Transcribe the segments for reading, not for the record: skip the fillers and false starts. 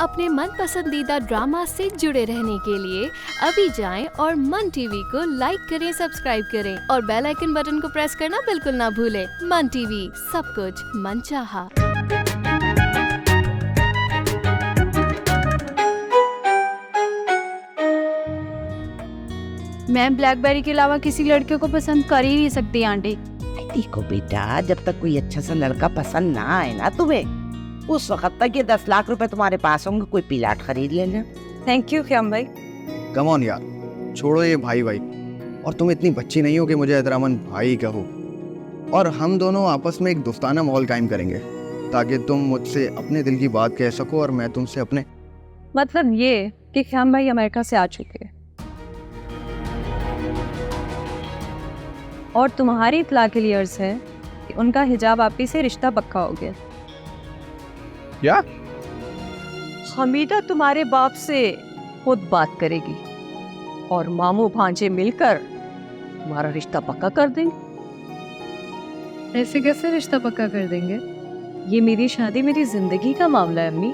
अपने मन पसंदीदा ड्रामा से जुड़े रहने के लिए अभी जाएं और मन टीवी को लाइक करें, सब्सक्राइब करें और बेल आइकन बटन को प्रेस करना बिल्कुल ना भूलें। मन टीवी, सब कुछ मनचाहा। मैं ब्लैकबेरी के अलावा किसी लड़के को पसंद कर ही नहीं सकती आंटी। देखो बेटा, जब तक कोई अच्छा सा लड़का पसंद ना आए ना तुम्हें, उस वक्त तक ये 10 लाख रुपए तुम्हारे पास होंगे, कोई पिलाट खरीद लेना। थैंक यू ख्याम भाई। कम ऑन यार, छोड़ो ये भाई भाई। और तुम इतनी बच्ची नहीं हो कि मुझे एहतरामन भाई कहो। और हम दोनों आपस में एक दोस्ताना माहौल कायम करेंगे ताकि तुम मुझसे अपने दिल की बात कह सको और मैं तुमसे अपने। मतलब ये कि ख्याम भाई अमेरिका से आ चुके हैं और तुम्हारी इत्तला के लिए अर्ज है कि उनका हिजाब आपी से रिश्ता पक्का हो गया। क्या? हमीदा तुम्हारे बाप से खुद बात करेगी और मामू भांजे मिलकर तुम्हारा रिश्ता पक्का कर देंगे। ऐसे कैसे रिश्ता पक्का कर देंगे? ये मेरी शादी मेरी जिंदगी का मामला है अम्मी।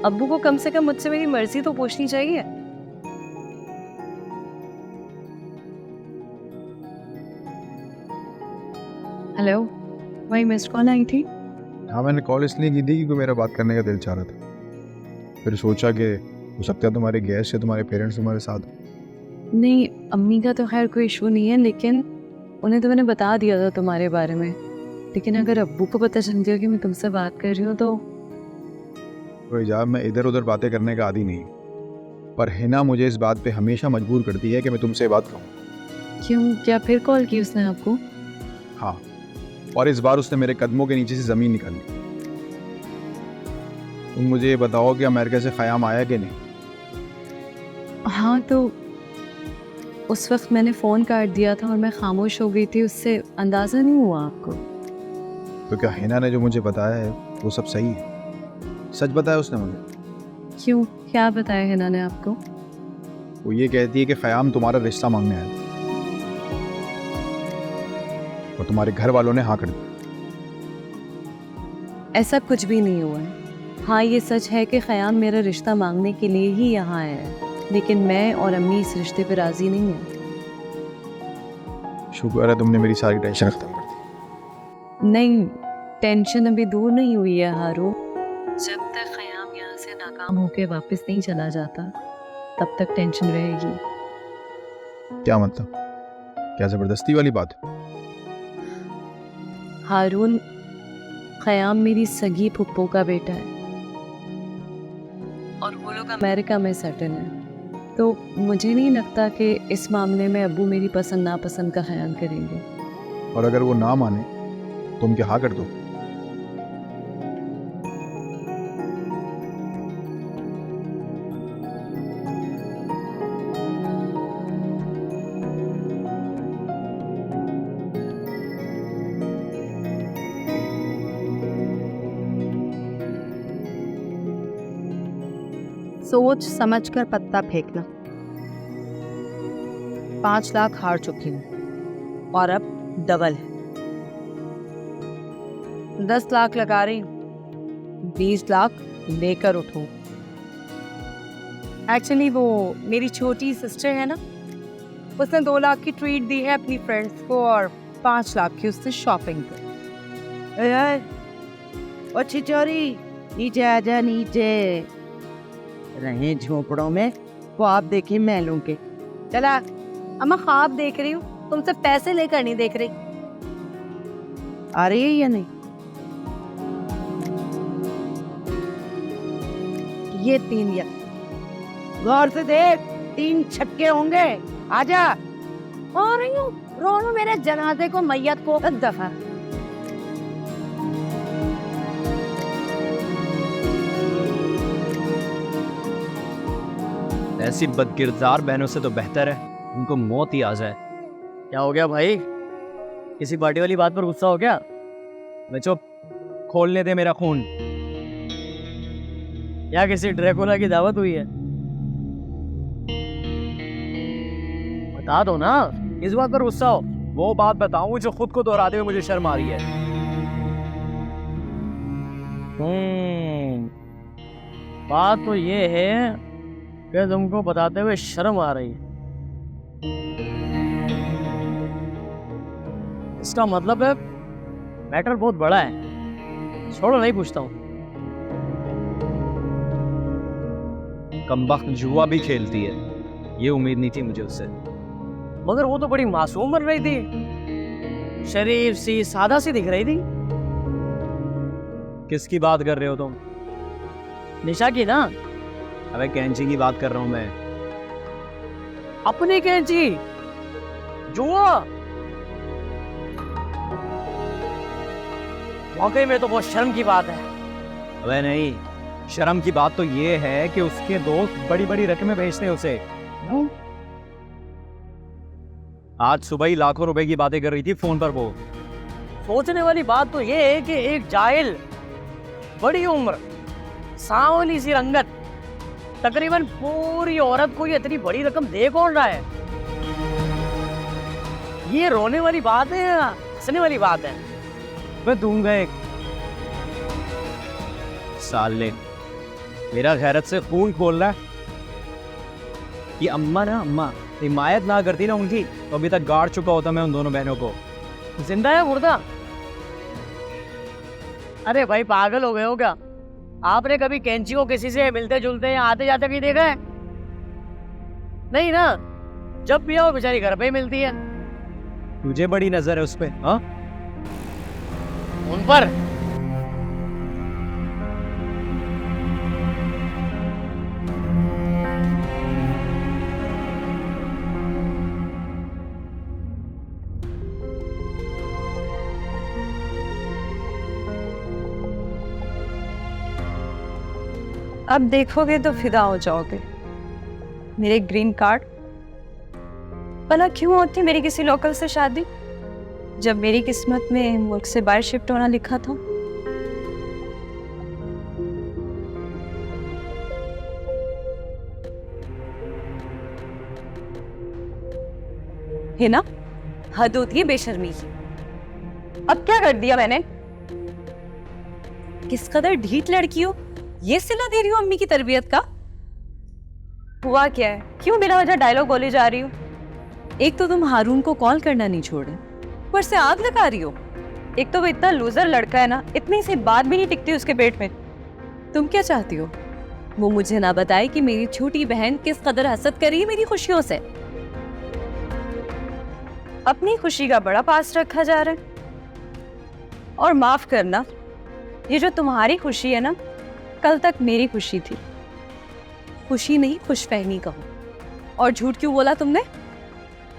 अब्बू को कम से कम मुझसे मेरी मर्जी तो पूछनी चाहिए। हेलो, वही मिस्ड कॉल आई थी। हाँ, मैंने कॉल इसलिए की थी क्योंकि मेरा बात करने का दिल चाह रहा था। फिर सोचा कि हो सकता है तुम्हारे गेस्ट या तुम्हारे पेरेंट्स तुम्हारे साथ। नहीं, अम्मी का तो खैर कोई इशू नहीं है, लेकिन उन्हें तो मैंने बता दिया था तुम्हारे बारे में। लेकिन अगर अब्बू को पता चल गया कि मैं तुमसे बात कर रही हूँ तो हिजाब, मैं इधर उधर बातें करने का आदी नहीं, पर हिना मुझे इस बात पे हमेशा मजबूर करती है कि मैं तुमसे बात कहूँ। क्यों, क्या फिर कॉल की उसने आपको? हाँ, और इस बार उसने मेरे कदमों के नीचे से ज़मीन निकाली। तुम मुझे ये बताओ कि अमेरिका से ख़याम आया कि नहीं? हाँ, तो उस वक्त मैंने फ़ोन काट दिया था और मैं खामोश हो गई थी, उससे अंदाज़ा नहीं हुआ आपको? तो क्या हिना ने जो मुझे बताया है वो सब सही है? सच बताया उसने मुझे? क्यों, क्या बताया हिना ने आपको? वो ये कहती है कि ख़याम तुम्हारा रिश्ता मांगने आया और तुम्हारे घर वालों ने हाँ कर दी। ऐसा कुछ भी नहीं हुआ है। हाँ, ये सच है कि ख़याम मेरा रिश्ता मांगने के लिए ही यहाँ आया है, लेकिन मैं और अम्मी इस रिश्ते पे राज़ी नहीं हैं। शुक्र है तुमने मेरी सारी टेंशन खत्म कर दी। नहीं, टेंशन अभी दूर नहीं हुई है हारू। जब तक ख़याम यहाँ से नाकाम होकर वापस नहीं चला जाता तब तक टेंशन रहेगी। क्या मतलब? क्या ज़बरदस्ती वाली बात है? हारून, ख़याम मेरी सगी फुप्पो का बेटा है और वो लोग अमेरिका में सेटल हैं, तो मुझे नहीं लगता कि इस मामले में अब्बू मेरी पसंद नापसंद का ख्याल करेंगे। और अगर वो ना माने तुम क्या हाँ कर दो? सोच समझ कर पत्ता फेंकना। 5 लाख हार चुकी हूँ और अब डबल है। 10 लाख लगा रही हूँ, 20 लाख लेकर उठूं। एक्चुअली वो मेरी छोटी सिस्टर है ना, उसने 2 लाख की ट्रीट दी है अपनी फ्रेंड्स को और 5 लाख की उसने शॉपिंग पर। ओ छिचोरी, नीचे आजा, नीचे रहे झोपड़ों में ख्वाब देखे महलों के। चला। अम्मा, ख्वाब देख रही हूँ, तुमसे पैसे लेकर नहीं देख रही। आ रही है या नहीं? ये 3 या गौर से देख, 3 छक्के होंगे। आजा। आ रही हूँ, रोनो मेरे जनाजे को, मैयत को। दफा ऐसी बदकिरदार बहनों से तो बेहतर है उनको मौत ही आ जाए। क्या हो गया भाई? किसी पार्टी वाली बात पर गुस्सा हो गया? मैं चुप, खोलने दे मेरा खून। क्या किसी ड्रैकुला की दावत हुई है? बता दो ना, इस बात पर गुस्सा हो। वो बात बताऊं जो खुद को दोहराते हुए मुझे शर्म आ रही है। बात तो ये है कि तुमको बताते हुए शर्म आ रही है। इसका मतलब है मैटर बहुत बड़ा है। छोड़ो, नहीं पूछता हूँ। कमबख्त जुआ भी खेलती है, ये उम्मीद नहीं थी मुझे उससे। मगर वो तो बड़ी मासूम बन रही थी, शरीफ सी, सादा सी दिख रही थी। किसकी बात कर रहे हो तुम? निशा की ना? अबे कैंची की बात कर रहा हूँ मैं। अपनी कैंची? जुआ? वाकई में तो बहुत शर्म की बात है। अबे नहीं, शर्म की बात तो ये है कि उसके दोस्त बड़ी बड़ी रकमें भेजते हैं उसे। आज सुबह ही लाखों रुपए की बातें कर रही थी फोन पर वो। सोचने वाली बात तो ये है कि एक जाहिल, बड़ी उम्र, सांवली सी रंगत, तकरीबन पूरी औरत को ये इतनी बड़ी रकम दे कौन रहा है? ये रोने वाली बात है या हंसने वाली बात है? मैं दूंगा एक। साले, मेरा गैरत से खून खोल रहा है। ये अम्मा ना, अम्मा हिमायत ना करती ना उनकी, तो अभी तक गाड़ चुका होता मैं उन दोनों बहनों को। जिंदा है मुर्दा? अरे भाई पागल हो गए हो क्या? आपने कभी कैंची को किसी से मिलते जुलते या आते जाते भी देखा है? नहीं ना? जब भी आओ बेचारी घर पे ही मिलती है। तुझे बड़ी नजर है उस पे? हाँ, उन पर अब देखोगे तो फिदा हो जाओगे। मेरे ग्रीन कार्ड, भला क्यों होती मेरी किसी लोकल से शादी जब मेरी किस्मत में मुल्क से बाहर शिफ्ट होना लिखा था। है ना, हद होती है बेशर्मी की। अब क्या कर दिया मैंने? किस कदर ढीठ लड़की हो, ये सिला दे रही हो अम्मी की तरबियत का। हुआ क्या है, क्यों बिना वजह डायलॉग बोले जा रही हो? एक तो तुम हारून को कॉल करना नहीं छोड़े, ऊपर से आग लगा रही हो। एक तो वो इतना लूजर लड़का है ना, इतनी सी बात भी नहीं टिकती उसके पेट में। तुम क्या चाहती हो? वो मुझे ना बताए कि मेरी छोटी बहन किस कदर हसद कर रही है मेरी खुशियों से। अपनी खुशी का बड़ा पास रखा जा रहा है। और माफ करना, ये जो तुम्हारी खुशी है ना, कल तक मेरी खुशी थी। खुशी नहीं, खुशफहमी कहो। और झूठ क्यों बोला तुमने?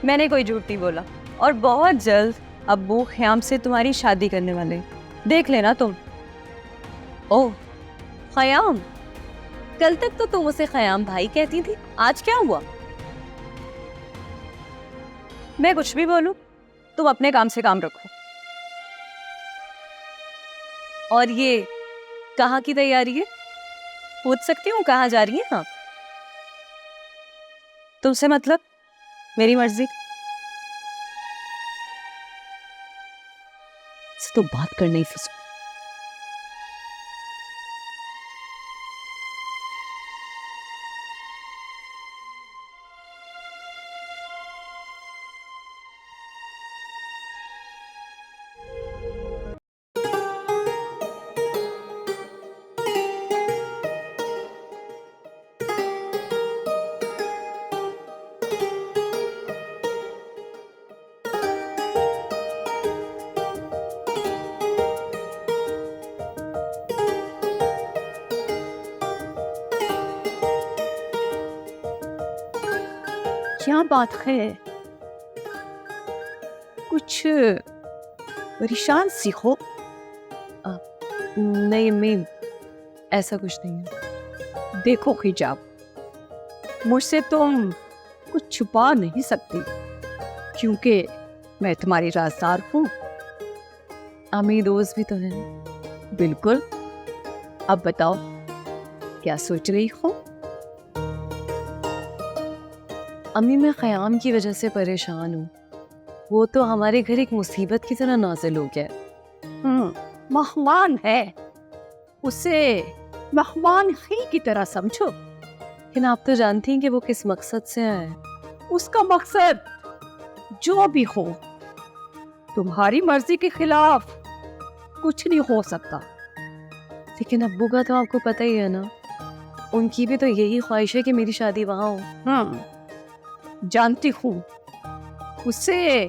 मैंने कोई झूठ नहीं बोला। और बहुत जल्द अब्बू ख्याम से तुम्हारी शादी करने वाले हैं। देख लेना तुम। ओह ख्याम, कल तक तो तुम उसे ख्याम भाई कहती थी, आज क्या हुआ? मैं कुछ भी बोलूं, तुम अपने काम से काम रखो। और ये कहाँ की तैयारी है? पूछ सकती हूँ कहाँ जा रही है? हाँ, तुमसे मतलब मेरी मर्जी से तो बात करने ही फंसो। क्या बात है, कुछ परेशान सी हो? नहीं अम्मी, ऐसा कुछ नहीं है। देखो हिजाब, मुझसे तुम कुछ छुपा नहीं सकती क्योंकि मैं तुम्हारी राज़दार हूँ। अम्मी दोस्त भी तो है। बिल्कुल, अब बताओ क्या सोच रही हो? अम्मी मैं ख़याम की वजह से परेशान हूँ। वो तो हमारे घर एक मुसीबत की तरह नाज़िल हो गया। मेहमान है, उसे मेहमान ही की तरह समझो। लेकिन आप तो जानती हैं कि वो किस मकसद से आए हैं। उसका मकसद जो भी हो, तुम्हारी मर्जी के खिलाफ कुछ नहीं हो सकता। लेकिन अब्बू का तो आपको पता ही है ना, उनकी भी तो यही ख्वाहिश है कि मेरी शादी वहाँ हो। जानती हूँ, उसे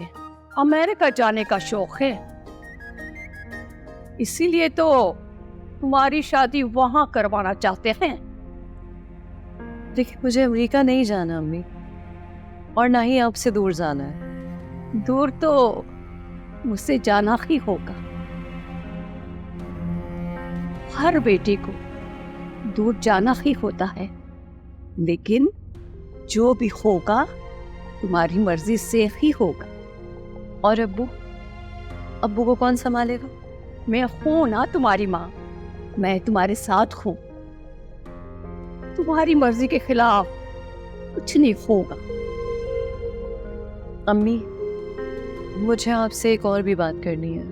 अमेरिका जाने का शौक है, इसीलिए तो तुम्हारी शादी वहां करवाना चाहते हैं। लेकिन मुझे अमेरिका नहीं जाना अम्मी, और ना ही आपसे दूर जाना है। दूर तो मुझसे जाना ही होगा। हर बेटी को दूर जाना ही होता है, लेकिन जो भी होगा तुम्हारी मर्जी से ही होगा। और अब्बू को कौन संभालेगा? मैं हूं ना तुम्हारी माँ, मैं तुम्हारे साथ हूं। तुम्हारी मर्जी के खिलाफ कुछ नहीं होगा। अम्मी, मुझे आपसे एक और भी बात करनी है।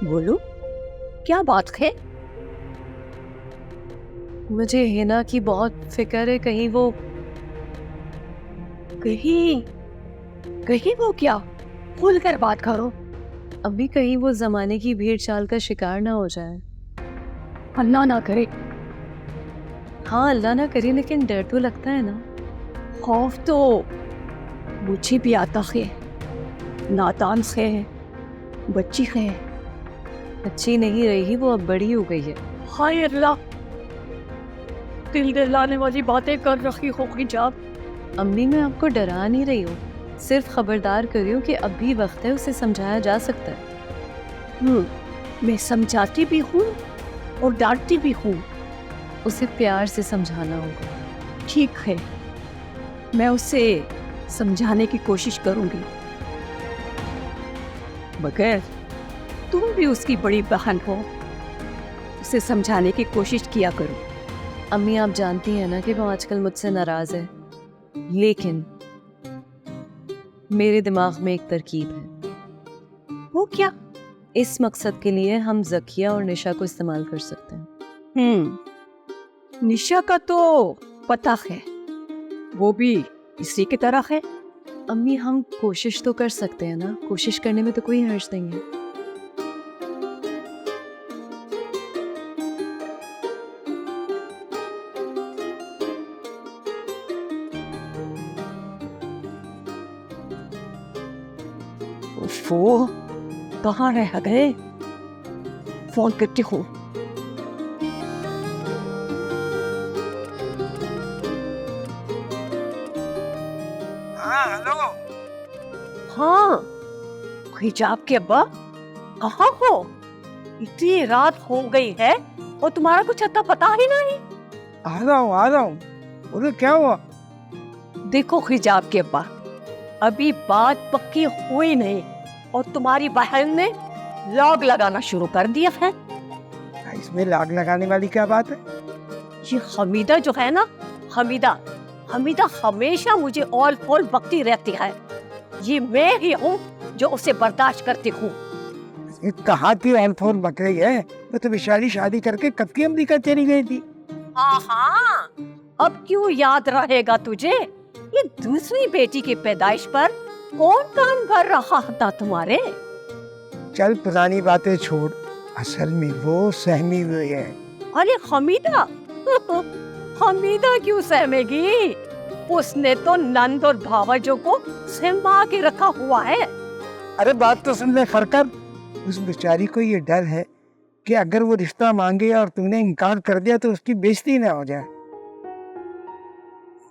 बोलो, क्या बात है? मुझे हिना की बहुत फिक्र है, कहीं वो क्या? खुलकर बात करो। अभी कहीं वो जमाने की भीड़ चाल का शिकार ना हो जाए। अल्लाह ना करे। हाँ, अल्लाह ना करे, लेकिन डर तो लगता है ना। खौफ तो मुझे भी आता है। नादान है, बच्ची है। अच्छी नहीं रही, वो अब बड़ी हो गई है। हाय अल्लाह, दिल दहलाने वाली बातें कर रही हो हिजाब। अम्मी, मैं आपको डरा नहीं रही हूँ, सिर्फ खबरदार कर रही हूँ कि अब भी वक्त है, उसे समझाया जा सकता है। मैं समझाती भी हूँ और डांटती भी हूँ। उसे प्यार से समझाना होगा। ठीक है, मैं उसे समझाने की कोशिश करूंगी, मगर तुम भी उसकी बड़ी बहन हो, उसे समझाने की कोशिश किया करो। अम्मी, आप जानती हैं ना कि वो आजकल मुझसे नाराज है, लेकिन मेरे दिमाग में एक तरकीब है। वो क्या? इस मकसद के लिए हम ज़किया और निशा को इस्तेमाल कर सकते हैं। निशा का तो पता है, वो भी इसी की तरह है। अम्मी, हम कोशिश तो कर सकते हैं ना, कोशिश करने में तो कोई हर्ज नहीं है। वो कहाँ रह गए? फोन करती हूँ। हाँ हेलो। हाँ, हिजाब के अब्बा कहाँ हो? इतनी रात हो गई है और तुम्हारा कुछ अता पता ही नहीं। आ रहा हूँ। बोलो क्या हुआ? देखो हिजाब के अब्बा, अभी बात पक्की हुई नहीं और तुम्हारी बहन ने लॉग लगाना शुरू कर दिया है। इसमें लाग लगाने वाली क्या बात है? ये हमीदा जो है ना, हमीदा हमेशा मुझे ऑल फोल बकती रहती है। ये मैं ही हूँ जो उसे बर्दाश्त करती हूँ। कहाँ की ऑल फोल बक रही है? वो तो बेचारी शादी करके कब की अमेरिका चली गई थी। हाँ, अब क्यों याद रहेगा तुझे? ये दूसरी बेटी की पैदाइश पर कौन काम कर रहा था तुम्हारे? चल पुरानी बातें छोड़, असल में वो सहमी हुई है। अरे हमीदा हमीदा क्यों सहमेगी? उसने तो नंद और भावजों को सहमा के रखा हुआ है। अरे बात तो सुन ले फरकर, उस बेचारी को ये डर है कि अगर वो रिश्ता मांगे और तूने इनकार कर दिया तो उसकी बेइज्जती ना हो जाए।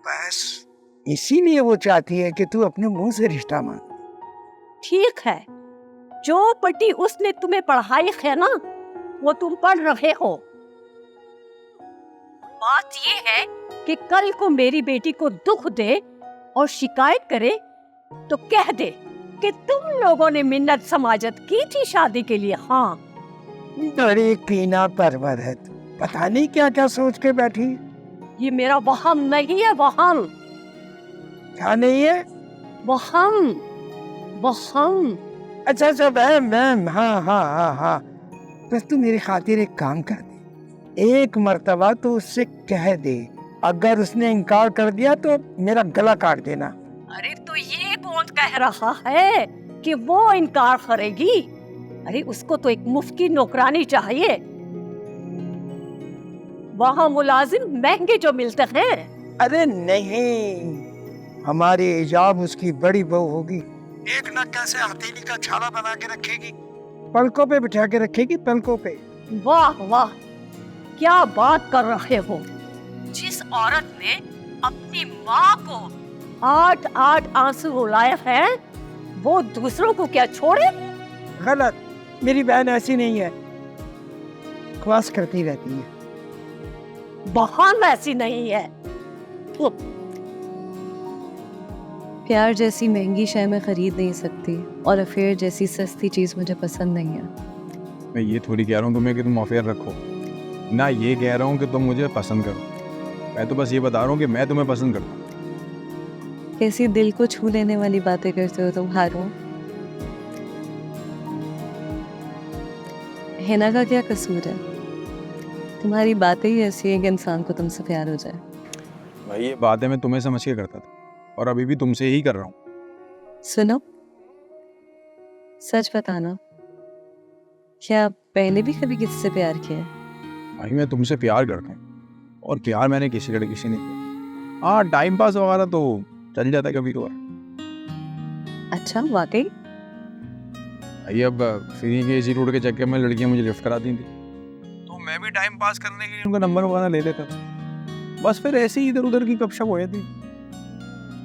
बस इसीलिए वो चाहती है कि तू अपने मुंह से रिश्ता मांग। ठीक है, जो पट्टी उसने तुम्हें पढ़ाई है ना, वो तुम पढ़ रहे हो। बात ये है कि कल को मेरी बेटी को दुख दे और शिकायत करे तो कह दे कि तुम लोगों ने मिन्नत समाजत की थी शादी के लिए। हाँ, बड़ी कीना परवर है, पता नहीं क्या क्या सोच के बैठी। ये मेरा वहम नहीं है। वहम क्या नहीं है? वहम। अच्छा मैम, हाँ। बस तू मेरी खातिर एक काम कर दे, एक मर्तबा तो उससे कह दे, अगर उसने इनकार कर दिया तो मेरा गला काट देना। अरे तो ये कौन कह रहा है कि वो इनकार करेगी? अरे उसको तो एक मुफ्त की नौकरानी चाहिए। वहाँ मुलाजिम महंगे जो मिलते हैं। अरे नहीं, हमारे हिजाब उसकी बड़ी बहू होगी। एक ना कैसे हथेली का छाला बना के रखेगी, पलकों पे बिठा के रखेगी, पलकों पे। वाह वाह, क्या बात कर रहे हो। जिस औरत ने अपनी माँ को 8-8 आंसू रुलाए हैं, वो दूसरों को क्या छोड़े? गलत, मेरी बहन ऐसी नहीं है, ख्वास करती रहती है। बहन ऐसी नहीं है। प्यार जैसी महंगी शय मैं खरीद नहीं सकती, और अफेयर जैसी सस्ती चीज मुझे पसंद नहीं है। मैं ये थोड़ी कह रहा हूँ तुम्हें कि तुम अफेयर रखो, ना ये कह रहा हूँ कि तुम मुझे पसंद करो। मैं तो बस ये बता रहा हूँ कि मैं तुम्हें पसंद करता हूँ। कैसी दिल को छू लेने वाली बातें करते हो तुम हारून। हिना का क्या कसूर है? तुम्हारी बातें ही ऐसी है कि इंसान को तुमसे प्यार हो जाए। भाई ये बातें मैं तुम्हें समझ के करता था, और अभी भी तुमसे ही कर रहा हूँ। सुनो, सच बताना, क्या पहले भी कभी किसी से प्यार किया है? भाई मैं तुमसे प्यार करता हूँ, और प्यार मैंने किसी लड़की से नहीं किया। हाँ, टाइम पास वगैरह तो चल जाता है कभी कभार। अच्छा, वाकई? भाई अब फ्री के इसी रोड के चक्कर में लड़कियां मुझे लिफ्ट कराती थी, तो मैं भी टाइम पास करने के लिए उनका नंबर वगैरह ले लेता था। बस फिर ऐसे ही इधर उधर की गपशप हो जाती।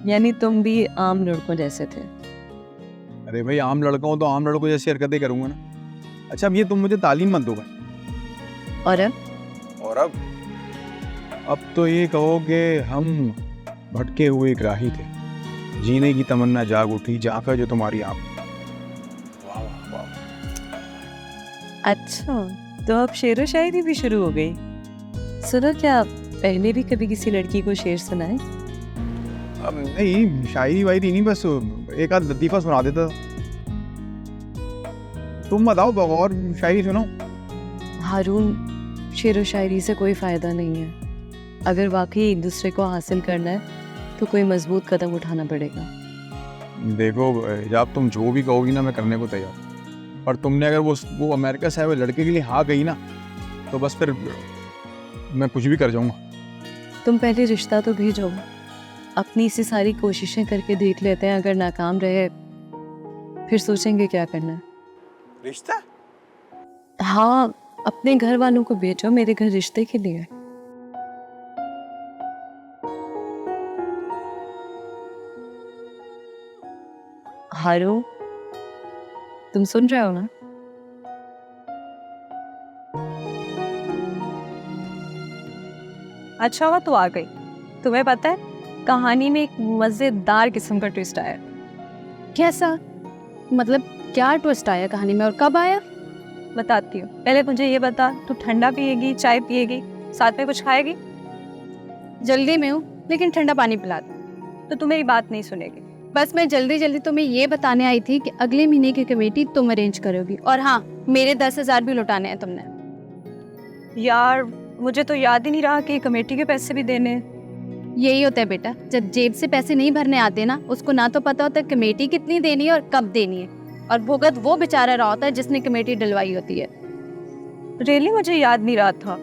यानी तुम भी आम लड़कों जैसे थे? अरे भाई, आम लड़का हूँ तो आम लड़कों जैसी हरकतें करूंगा ना। अच्छा, अब ये तुम मुझे तालीम मत दो भाई। और अब? और अब तो ये कहो कि हम भटके हुए ग्राही थे, जीने की तमन्ना जाग उठी, जाकर जो तुम्हारी आँख। वाह वाह वाह। अच्छा, तो अब शेरो शायरी भी शुरू हो गई। सुनो, क्या पहले भी कभी किसी लड़की को शेर सुनाए? अब नहीं, शायरी वायरी नहीं, बस एक आध लतीफ़ा सुना देता। तुम बताओ, और शायरी सुनाओ। हारून, शेर व शायरी से कोई फ़ायदा नहीं है। अगर वाकई एक दूसरे को हासिल करना है तो कोई मजबूत कदम उठाना पड़ेगा। देखो जब तुम जो भी कहोगी ना, मैं करने को तैयार। पर तुमने अगर वो अमेरिका से आए हुए लड़के के लिए हाँ कही ना, तो बस फिर मैं कुछ भी कर जाऊंगा। तुम पहले रिश्ता तो भेजो, अपनी सी सारी कोशिशें करके देख लेते हैं। अगर नाकाम रहे फिर सोचेंगे क्या करना है। रिश्ता? हाँ, अपने घर वालों को भेजो मेरे घर रिश्ते के लिए। हारू, तुम सुन रहे हो ना? अच्छा हुआ तो आ गई। तुम्हें पता है, कहानी में एक मजेदार किस्म का ट्विस्ट आया। कैसा? मतलब क्या ट्विस्ट आया कहानी में और कब आया? बताती हूँ। पहले मुझे ये बता, तू ठंडा पिएगी, चाय पिएगी, साथ में कुछ खाएगी? जल्दी में हूँ, लेकिन ठंडा पानी पिला दो। तो तू मेरी बात नहीं सुनेगी। बस मैं जल्दी जल्दी तुम्हें ये बताने आई थी कि अगले महीने की कमेटी तुम अरेंज करोगी, और हाँ, मेरे 10,000 भी लौटाने हैं तुमने। यार, मुझे तो याद ही नहीं रहा कि कमेटी के पैसे भी देने हैं। यही होता है बेटा, जब जेब से पैसे नहीं भरने आते ना, उसको ना तो पता होता कमेटी कितनी देनी है और कब देनी है, और भुगत वो बेचारा रहा होता है जिसने कमेटी डलवाई होती है। रियली मुझे याद नहीं रहा था।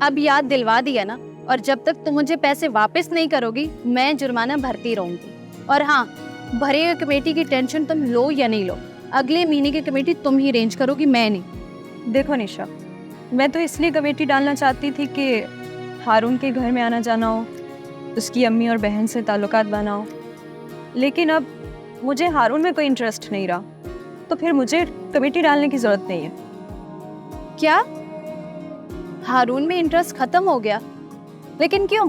अब याद दिलवा दिया ना, और जब तक तुम मुझे पैसे वापस नहीं करोगी, मैं जुर्माना भरती रहूंगी। और हाँ, भरे हुए कमेटी की टेंशन तुम लो या नहीं लो, अगले महीने की कमेटी तुम ही अरेंज करोगी, मैं नहीं। देखो निशा, मैं तो इसलिए कमेटी डालना चाहती थी कि हारून के घर में आना जाना हो, उसकी अम्मी और बहन से ताल्लुकात बनाओ। लेकिन अब मुझे हारून में कोई इंटरेस्ट नहीं रहा, तो फिर मुझे कमेटी डालने की ज़रूरत नहीं है। क्या हारून में इंटरेस्ट खत्म हो गया? लेकिन क्यों?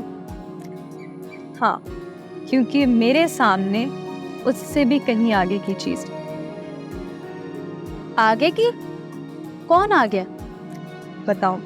हाँ, क्योंकि मेरे सामने उससे भी कहीं आगे की चीज़। आगे की? कौन आ गया? बताओ।